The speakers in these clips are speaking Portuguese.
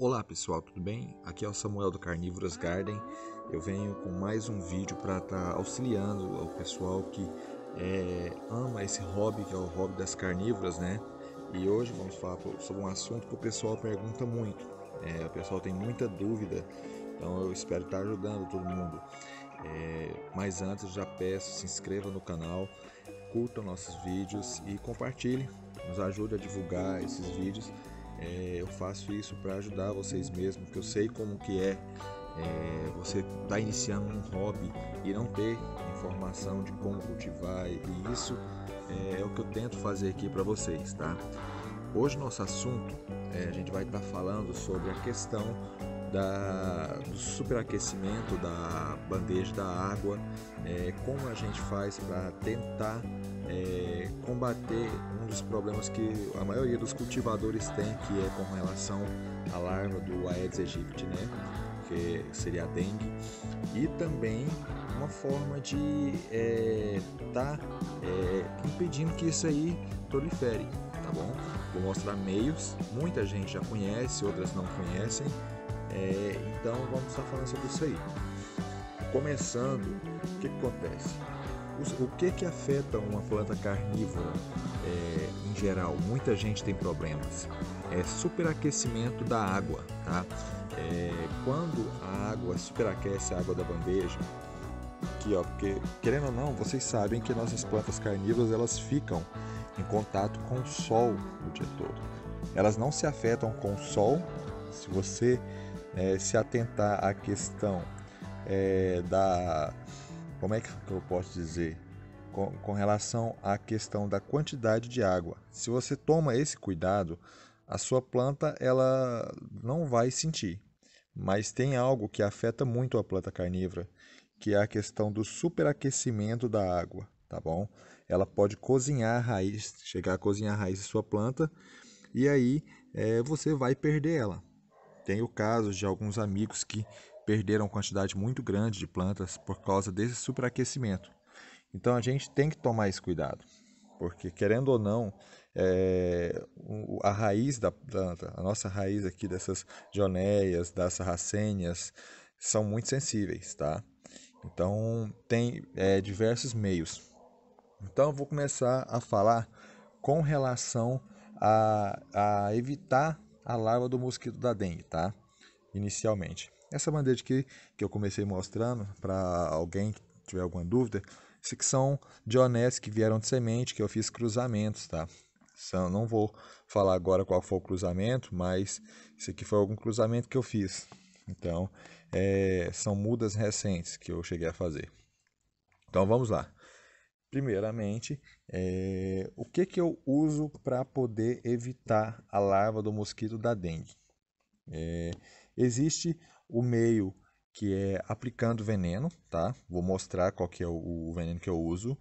Olá pessoal, tudo bem? Aqui é o Samuel do Carnívoros Garden. Eu venho com mais um vídeo para estar auxiliando o pessoal que ama esse hobby, que é o hobby das carnívoras, né? E hoje vamos falar sobre um assunto que o pessoal pergunta muito. O pessoal tem muita dúvida, então eu espero estar ajudando todo mundo. Mas antes, já peço, se inscreva no canal, curtam nossos vídeos e compartilhe, nos ajude a divulgar esses vídeos. Eu faço isso para ajudar vocês mesmos, porque eu sei como que você está iniciando um hobby e não ter informação de como cultivar, e isso é o que eu tento fazer aqui para vocês, tá? Hoje nosso assunto, a gente vai estar falando sobre a questão do superaquecimento da bandeja da água, como a gente faz para tentar combater um dos problemas que a maioria dos cultivadores tem, que é com relação à larva do Aedes aegypti, né? Que seria a dengue, e também uma forma de impedindo que isso aí prolifere, tá bom? Vou mostrar meios, muita gente já conhece, outras não conhecem, então vamos estar falando sobre isso aí. Começando, o que acontece? O que afeta uma planta carnívora em geral? Muita gente tem problemas. Superaquecimento da água, tá? Quando a água superaquece a água da bandeja, aqui, ó, porque querendo ou não, vocês sabem que nossas plantas carnívoras elas ficam em contato com o sol o dia todo. Elas não se afetam com o sol. Se você se atentar à questão como é que eu posso dizer? Com relação à questão da quantidade de água. Se você toma esse cuidado, a sua planta ela não vai sentir. Mas tem algo que afeta muito a planta carnívora, que é a questão do superaquecimento da água, tá bom? Ela pode cozinhar a raiz, chegar a cozinhar a raiz da sua planta, e aí você vai perder ela. Tem o caso de alguns amigos que perderam quantidade muito grande de plantas por causa desse superaquecimento. Então a gente tem que tomar esse cuidado, porque querendo ou não, a raiz da planta, a nossa raiz aqui dessas jonéias, das sarracênias, são muito sensíveis, tá? Então tem diversos meios. Então eu vou começar a falar com relação a evitar a larva do mosquito da dengue, tá? Inicialmente. Essa bandeja aqui que eu comecei mostrando para alguém que tiver alguma dúvida, isso aqui são dionés que vieram de semente, que eu fiz cruzamentos, tá? Não vou falar agora qual foi o cruzamento, mas isso aqui foi algum cruzamento que eu fiz. Então, são mudas recentes que eu cheguei a fazer. Então, vamos lá. Primeiramente, o que eu uso para poder evitar a larva do mosquito da dengue? Existe o meio que é aplicando veneno, tá? Vou mostrar qual que é o veneno que eu uso.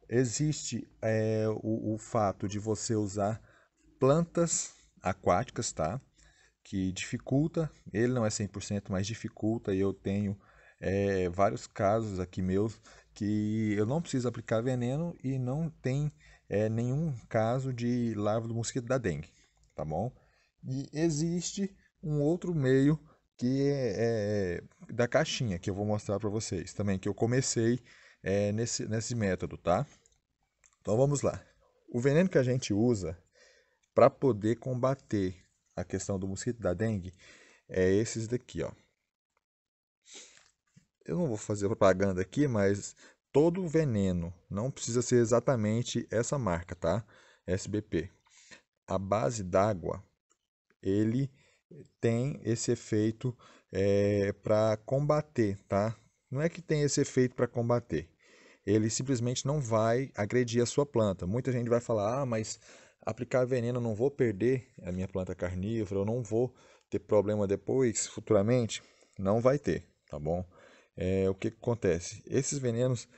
Existe o fato de você usar plantas aquáticas, tá? Que dificulta, ele não é 100%, mas dificulta, e eu tenho vários casos aqui meus que eu não preciso aplicar veneno e não tem nenhum caso de larva do mosquito da dengue, tá bom? E existe um outro meio que é da caixinha, que eu vou mostrar para vocês também, que eu comecei nesse método, tá? Então vamos lá. O veneno que a gente usa para poder combater a questão do mosquito da dengue é esses daqui, ó. Eu não vou fazer propaganda aqui, mas todo veneno não precisa ser exatamente essa marca, tá? SBP. A base d'água, ele tem esse efeito para combater, tá? Não é que tem esse efeito para combater. Ele simplesmente não vai agredir a sua planta. Muita gente vai falar, mas aplicar veneno eu não vou perder a minha planta carnívora, eu não vou ter problema depois, futuramente. Não vai ter, tá bom? O que acontece? Esses venenos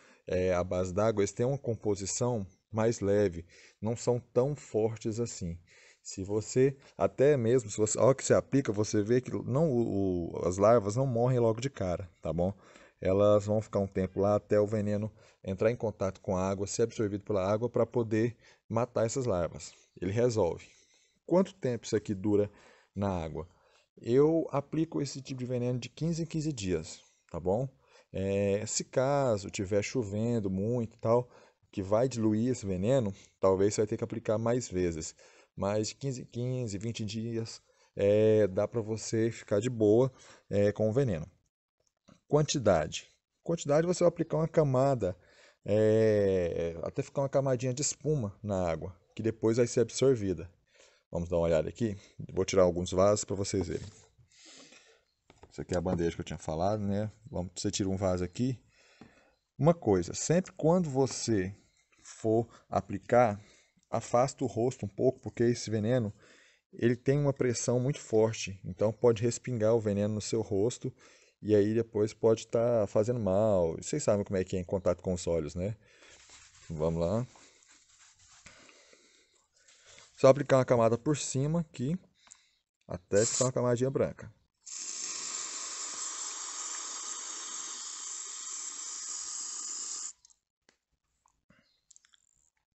à base d'água, eles têm uma composição mais leve, não são tão fortes assim. Se você, até mesmo, se você, a hora que você aplica, você vê que as larvas não morrem logo de cara, tá bom? Elas vão ficar um tempo lá até o veneno entrar em contato com a água, ser absorvido pela água para poder matar essas larvas. Ele resolve. Quanto tempo isso aqui dura na água? Eu aplico esse tipo de veneno de 15 em 15 dias, tá bom? Se caso tiver chovendo muito e tal, que vai diluir esse veneno, talvez você vai ter que aplicar mais vezes. Mas de 15 em 15, 20 dias, dá para você ficar de boa com o veneno. Quantidade. Quantidade você vai aplicar uma camada, até ficar uma camadinha de espuma na água, que depois vai ser absorvida. Vamos dar uma olhada aqui. Vou tirar alguns vasos para vocês verem. Isso aqui é a bandeja que eu tinha falado, né? Você tira um vaso aqui. Uma coisa, sempre quando você for aplicar, afasta o rosto um pouco, porque esse veneno, ele tem uma pressão muito forte, então pode respingar o veneno no seu rosto e aí depois pode estar fazendo mal. Vocês sabem como é que é em contato com os olhos, né? Vamos lá. Só aplicar uma camada por cima aqui, até ficar uma camadinha branca.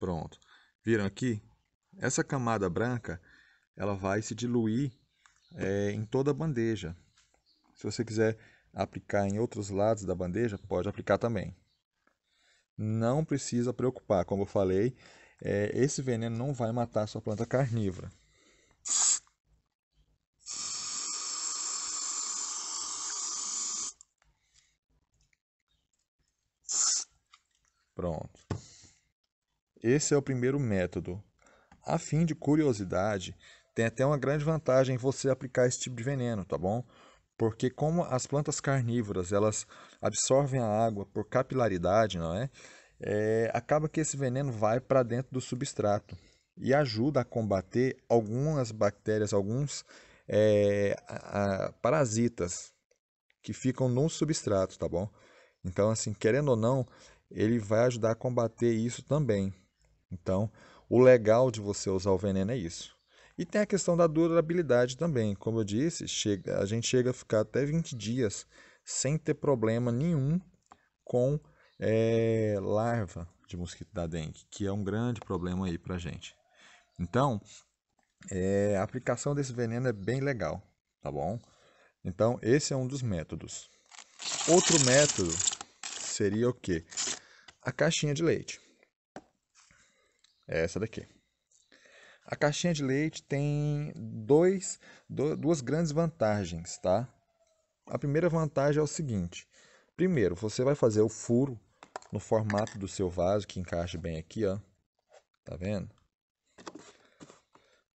Pronto. Viram aqui? Essa camada branca, ela vai se diluir em toda a bandeja. Se você quiser aplicar em outros lados da bandeja, pode aplicar também. Não precisa preocupar, como eu falei, esse veneno não vai matar a sua planta carnívora. Pronto. Esse é o primeiro método. A fim de curiosidade, tem até uma grande vantagem em você aplicar esse tipo de veneno, tá bom? Porque como as plantas carnívoras, elas absorvem a água por capilaridade, não é? Acaba que esse veneno vai para dentro do substrato e ajuda a combater algumas bactérias, alguns parasitas que ficam no substrato, tá bom? Então, assim, querendo ou não, ele vai ajudar a combater isso também. Então, o legal de você usar o veneno é isso. E tem a questão da durabilidade também. Como eu disse, a gente chega a ficar até 20 dias sem ter problema nenhum com larva de mosquito da dengue, que é um grande problema aí pra gente. Então, a aplicação desse veneno é bem legal, tá bom? Então, esse é um dos métodos. Outro método seria o quê? A caixinha de leite. É essa daqui. A caixinha de leite tem duas grandes vantagens, tá? A primeira vantagem é o seguinte: primeiro, você vai fazer o furo no formato do seu vaso, que encaixa bem aqui, ó. Tá vendo?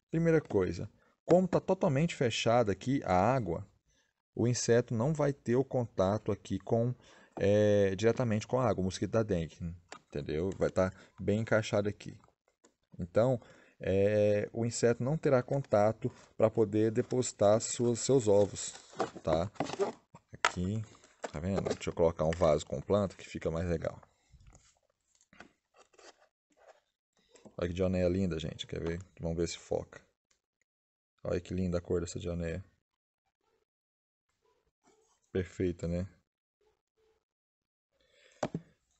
Primeira coisa, como está totalmente fechada aqui a água, o inseto não vai ter o contato aqui diretamente com a água, o mosquito da dengue, entendeu? Vai estar bem encaixado aqui. Então, o inseto não terá contato para poder depositar seus ovos, tá? Aqui, tá vendo? Deixa eu colocar um vaso com planta que fica mais legal. Olha que dionéia linda, gente. Quer ver? Vamos ver se foca. Olha que linda a cor dessa dionéia. Perfeita, né?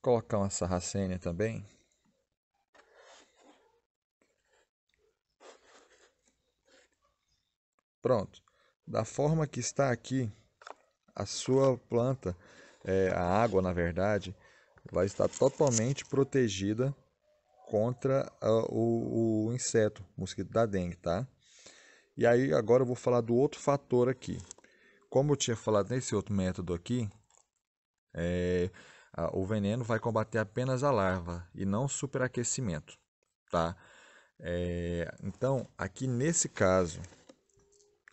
Colocar uma sarracênia também. Pronto. Da forma que está aqui, a sua planta, a água, na verdade, vai estar totalmente protegida contra o inseto, o mosquito da dengue, tá? E aí agora eu vou falar do outro fator aqui. Como eu tinha falado nesse outro método aqui, o veneno vai combater apenas a larva e não o superaquecimento, tá? Então, aqui nesse caso,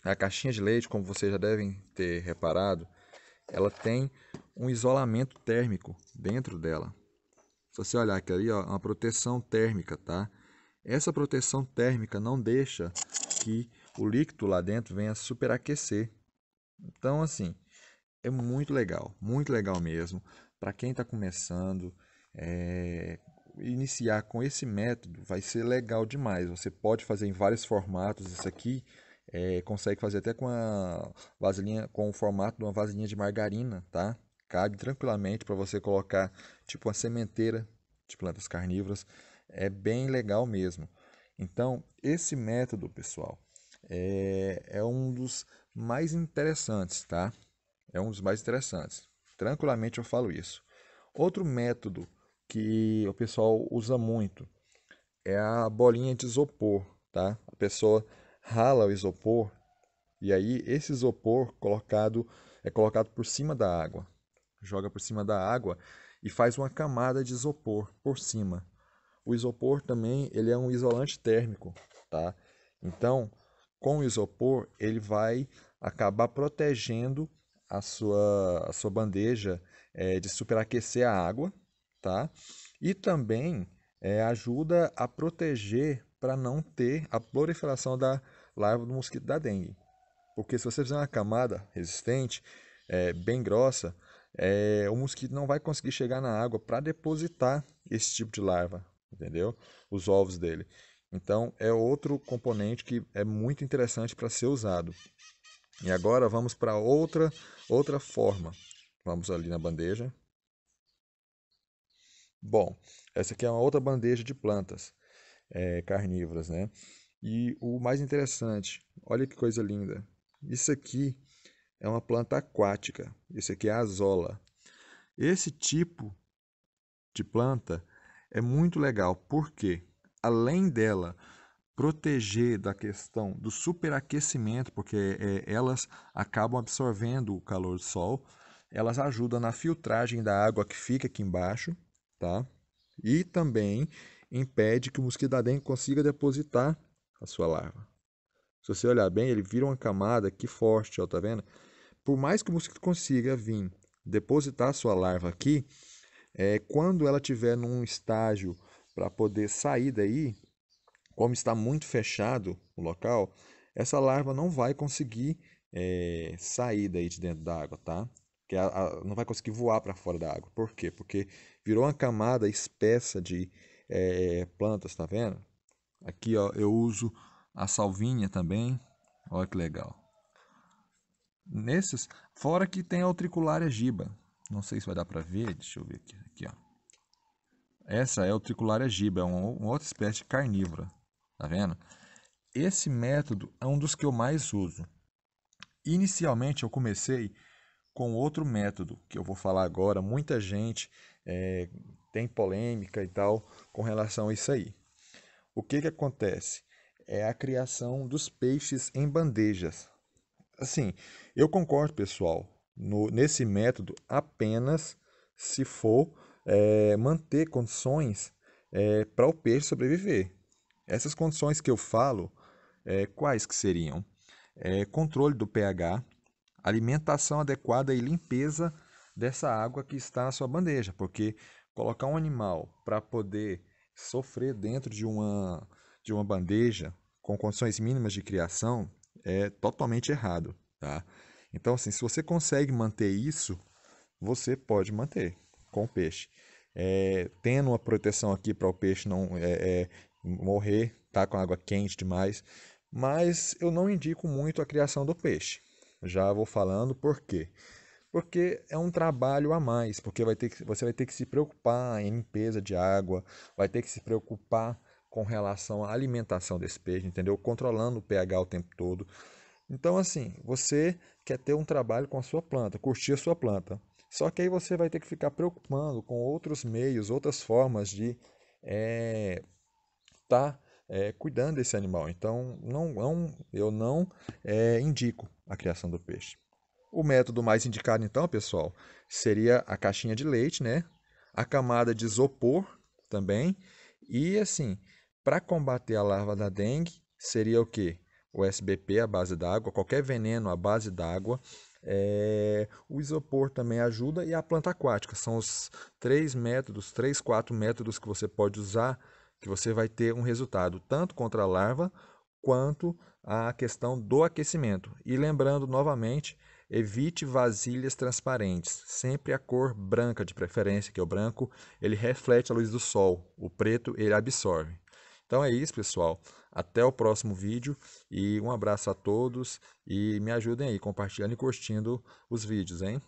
a caixinha de leite, como vocês já devem ter reparado, ela tem um isolamento térmico dentro dela. Se você olhar aqui ali, ó, uma proteção térmica, tá? Essa proteção térmica não deixa que o líquido lá dentro venha superaquecer. Então, assim, é muito legal mesmo. Para quem está começando, iniciar com esse método vai ser legal demais. Você pode fazer em vários formatos. Isso aqui consegue fazer até com a vasilhinha, com o formato de uma vasilhinha de margarina, tá? Cabe tranquilamente para você colocar tipo uma sementeira de plantas carnívoras. É bem legal mesmo. Então, esse método, pessoal, é um dos mais interessantes, tá? É um dos mais interessantes. Tranquilamente eu falo isso. Outro método que o pessoal usa muito é a bolinha de isopor, tá? A pessoa rala o isopor e aí esse isopor é colocado por cima da água. Joga por cima da água e faz uma camada de isopor por cima. O isopor também, ele é um isolante térmico, tá? Então, com o isopor, ele vai acabar protegendo a sua bandeja de superaquecer a água, tá? E também ajuda a proteger para não ter a proliferação da larva do mosquito da dengue. Porque se você fizer uma camada resistente, bem grossa, o mosquito não vai conseguir chegar na água para depositar esse tipo de larva, entendeu? Os ovos dele. Então, é outro componente que é muito interessante para ser usado. E agora vamos para outra forma. Vamos ali na bandeja. Bom, essa aqui é uma outra bandeja de plantas carnívoras, né? E o mais interessante, olha que coisa linda. Isso aqui é uma planta aquática. Isso aqui é a azola. Esse tipo de planta é muito legal, porque além dela proteger da questão do superaquecimento, porque elas acabam absorvendo o calor do sol, elas ajudam na filtragem da água que fica aqui embaixo, tá? E também impede que o mosquito da dengue consiga depositar a sua larva. Se você olhar bem, ele vira uma camada aqui forte, ó, tá vendo? Por mais que o mosquito consiga vir depositar a sua larva aqui, quando ela estiver num estágio para poder sair daí, como está muito fechado o local, essa larva não vai conseguir sair daí de dentro da água, tá? Que não vai conseguir voar para fora da água. Por quê? Porque virou uma camada espessa de plantas, tá vendo? Aqui, ó, eu uso a salvinha também. Olha que legal. Nesses, fora que tem a Utricularia giba. Não sei se vai dar para ver, deixa eu ver aqui, aqui, ó. Essa é a Utricularia giba, é uma outra espécie de carnívora, tá vendo? Esse método é um dos que eu mais uso. Inicialmente eu comecei com outro método que eu vou falar agora. Muita gente tem polêmica e tal com relação a isso aí. O que que acontece? É a criação dos peixes em bandejas. Assim, eu concordo, pessoal, nesse método apenas se for manter condições para o peixe sobreviver. Essas condições que eu falo, quais que seriam? Controle do pH, alimentação adequada e limpeza dessa água que está na sua bandeja, porque colocar um animal para poder sofrer dentro de uma bandeja com condições mínimas de criação é totalmente errado, tá? Então, assim, se você consegue manter isso, você pode manter com o peixe. Tendo uma proteção aqui para o peixe não morrer, tá com água quente demais, mas eu não indico muito a criação do peixe. Já vou falando por quê. Porque é um trabalho a mais, porque você vai ter que se preocupar em limpeza de água, vai ter que se preocupar com relação à alimentação desse peixe, entendeu? Controlando o pH o tempo todo. Então, assim, você quer ter um trabalho com a sua planta, curtir a sua planta. Só que aí você vai ter que ficar preocupando com outros meios, outras formas de estar cuidando desse animal. Então, eu não indico a criação do peixe. O método mais indicado, então, pessoal, seria a caixinha de leite, né? A camada de isopor também. E, assim, para combater a larva da dengue, seria o quê? O SBP, a base d'água, qualquer veneno à base d'água. O isopor também ajuda e a planta aquática. São os quatro métodos que você pode usar, que você vai ter um resultado tanto contra a larva quanto a questão do aquecimento. E lembrando novamente, evite vasilhas transparentes, sempre a cor branca de preferência, que é o branco, ele reflete a luz do sol, o preto ele absorve. Então é isso, pessoal. Até o próximo vídeo e um abraço a todos e me ajudem aí compartilhando e curtindo os vídeos, hein?